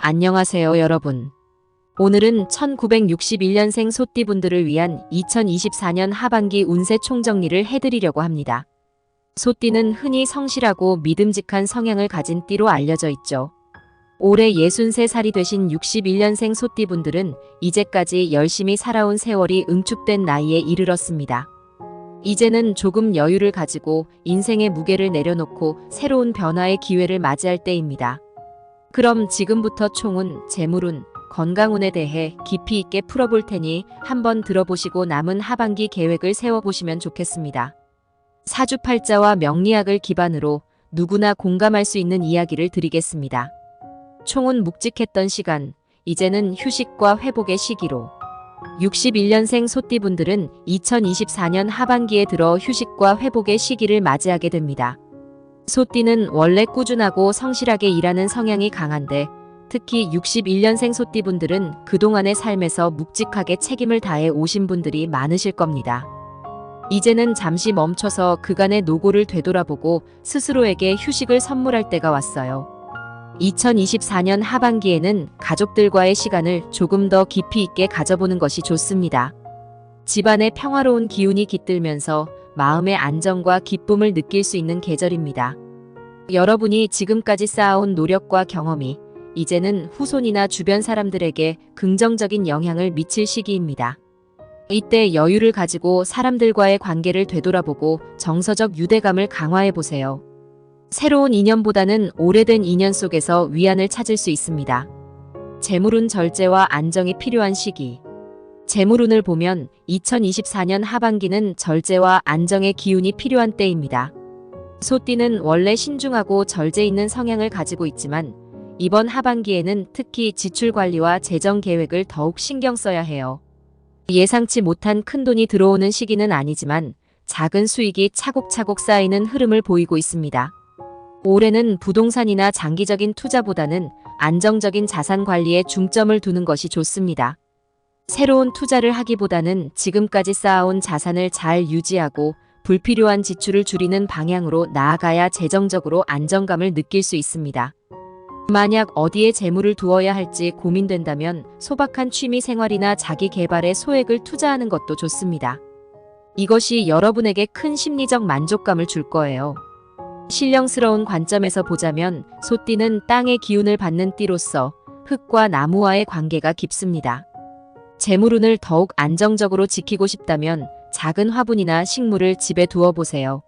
안녕하세요, 여러분. 오늘은 1961년생 소띠분들을 위한 2024년 하반기 운세 총정리를 해드리려고 합니다. 소띠는 흔히 성실하고 믿음직한 성향을 가진 띠로 알려져 있죠. 올해 63살이 되신 61년생 소띠분들은 이제까지 열심히 살아온 세월이 응축된 나이에 이르렀습니다. 이제는 조금 여유를 가지고 인생의 무게를 내려놓고 새로운 변화의 기회를 맞이할 때입니다. 그럼 지금부터 총운, 재물운, 건강운에 대해 깊이 있게 풀어볼 테니 한번 들어보시고 남은 하반기 계획을 세워보시면 좋겠습니다. 사주팔자와 명리학을 기반으로 누구나 공감할 수 있는 이야기를 드리겠습니다. 총운 묵직했던 시간, 이제는 휴식과 회복의 시기로. 61년생 소띠분들은 2024년 하반기에 들어 휴식과 회복의 시기를 맞이하게 됩니다. 소띠는 원래 꾸준하고 성실하게 일하는 성향이 강한데 특히 61년생 소띠분들은 그동안의 삶에서 묵직하게 책임을 다해 오신 분들이 많으실 겁니다. 이제는 잠시 멈춰서 그간의 노고를 되돌아보고 스스로에게 휴식을 선물할 때가 왔어요. 2024년 하반기에는 가족들과의 시간을 조금 더 깊이 있게 가져보는 것이 좋습니다. 집안의 평화로운 기운이 깃들면서 마음의 안정과 기쁨을 느낄 수 있는 계절입니다. 여러분이 지금까지 쌓아온 노력과 경험이 이제는 후손이나 주변 사람들에게 긍정적인 영향을 미칠 시기입니다. 이때 여유를 가지고 사람들과의 관계를 되돌아보고 정서적 유대감을 강화해보세요. 새로운 인연보다는 오래된 인연 속에서 위안을 찾을 수 있습니다. 재물운 절제와 안정이 필요한 시기. 재물운을 보면 2024년 하반기는 절제와 안정의 기운이 필요한 때입니다. 소띠는 원래 신중하고 절제 있는 성향을 가지고 있지만 이번 하반기에는 특히 지출 관리와 재정 계획을 더욱 신경 써야 해요. 예상치 못한 큰돈이 들어오는 시기는 아니지만 작은 수익이 차곡차곡 쌓이는 흐름을 보이고 있습니다. 올해는 부동산이나 장기적인 투자보다는 안정적인 자산 관리에 중점을 두는 것이 좋습니다. 새로운 투자를 하기보다는 지금까지 쌓아온 자산을 잘 유지하고 불필요한 지출을 줄이는 방향으로 나아가야 재정적으로 안정감을 느낄 수 있습니다. 만약 어디에 재물을 두어야 할지 고민된다면 소박한 취미 생활이나 자기 개발에 소액을 투자하는 것도 좋습니다. 이것이 여러분에게 큰 심리적 만족감을 줄 거예요. 신령스러운 관점에서 보자면 소띠는 땅의 기운을 받는 띠로서 흙과 나무와의 관계가 깊습니다. 재물운을 더욱 안정적으로 지키고 싶다면 작은 화분이나 식물을 집에 두어보세요.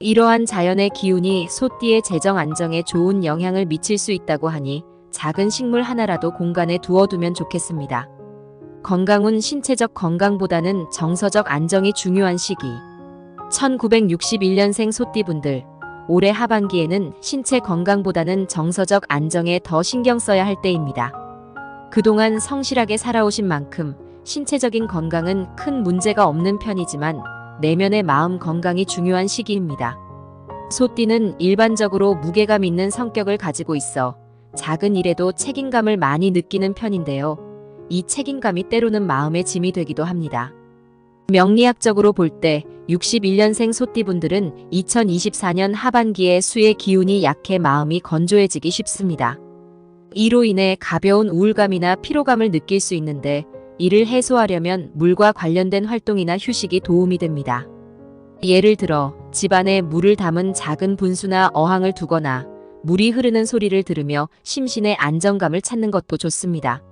이러한 자연의 기운이 소띠의 재정 안정에 좋은 영향을 미칠 수 있다고 하니 작은 식물 하나라도 공간에 두어두면 좋겠습니다. 건강운 신체적 건강보다는 정서적 안정이 중요한 시기. 1961년생 소띠분들, 올해 하반기에는 신체 건강보다는 정서적 안정에 더 신경 써야 할 때입니다. 그동안 성실하게 살아오신 만큼 신체적인 건강은 큰 문제가 없는 편이지만 내면의 마음 건강이 중요한 시기입니다. 소띠는 일반적으로 무게감 있는 성격을 가지고 있어 작은 일에도 책임감을 많이 느끼는 편인데요. 이 책임감이 때로는 마음의 짐이 되기도 합니다. 명리학적으로 볼 때 61년생 소띠분들은 2024년 하반기에 수의 기운이 약해 마음이 건조해지기 쉽습니다. 이로 인해 가벼운 우울감이나 피로감을 느낄 수 있는데 이를 해소하려면 물과 관련된 활동이나 휴식이 도움이 됩니다. 예를 들어 집안에 물을 담은 작은 분수나 어항을 두거나 물이 흐르는 소리를 들으며 심신의 안정감을 찾는 것도 좋습니다.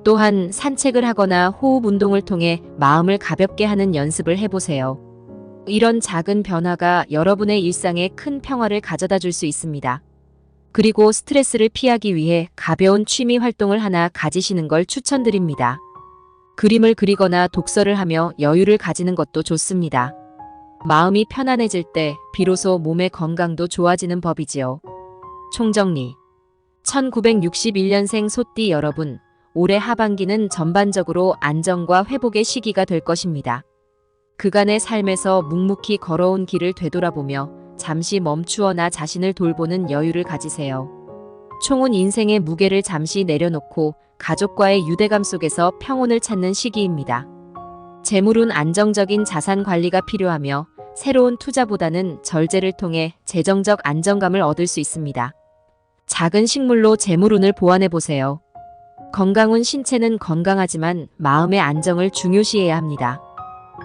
또한 산책을 하거나 호흡 운동을 통해 마음을 가볍게 하는 연습을 해보세요. 이런 작은 변화가 여러분의 일상에 큰 평화를 가져다 줄 수 있습니다. 그리고 스트레스를 피하기 위해 가벼운 취미 활동을 하나 가지시는 걸 추천드립니다. 그림을 그리거나 독서를 하며 여유를 가지는 것도 좋습니다. 마음이 편안해질 때 비로소 몸의 건강도 좋아지는 법이지요. 총정리. 1961년생 소띠 여러분, 올해 하반기는 전반적으로 안정과 회복의 시기가 될 것입니다. 그간의 삶에서 묵묵히 걸어온 길을 되돌아보며 잠시 멈추어 나 자신을 돌보는 여유를 가지세요. 총은 인생의 무게를 잠시 내려놓고 가족과의 유대감 속에서 평온을 찾는 시기입니다. 재물운 안정적인 자산 관리가 필요하며 새로운 투자보다는 절제를 통해 재정적 안정감을 얻을 수 있습니다. 작은 식물로 재물운을 보완해 보세요. 건강운 신체는 건강하지만 마음의 안정을 중요시해야 합니다.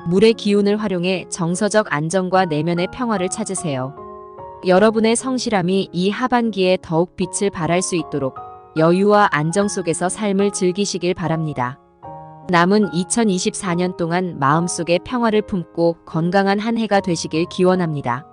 물의 기운을 활용해 정서적 안정과 내면의 평화를 찾으세요. 여러분의 성실함이 이 하반기에 더욱 빛을 발할 수 있도록 여유와 안정 속에서 삶을 즐기시길 바랍니다. 남은 2024년 동안 마음속에 평화를 품고 건강한 한 해가 되시길 기원합니다.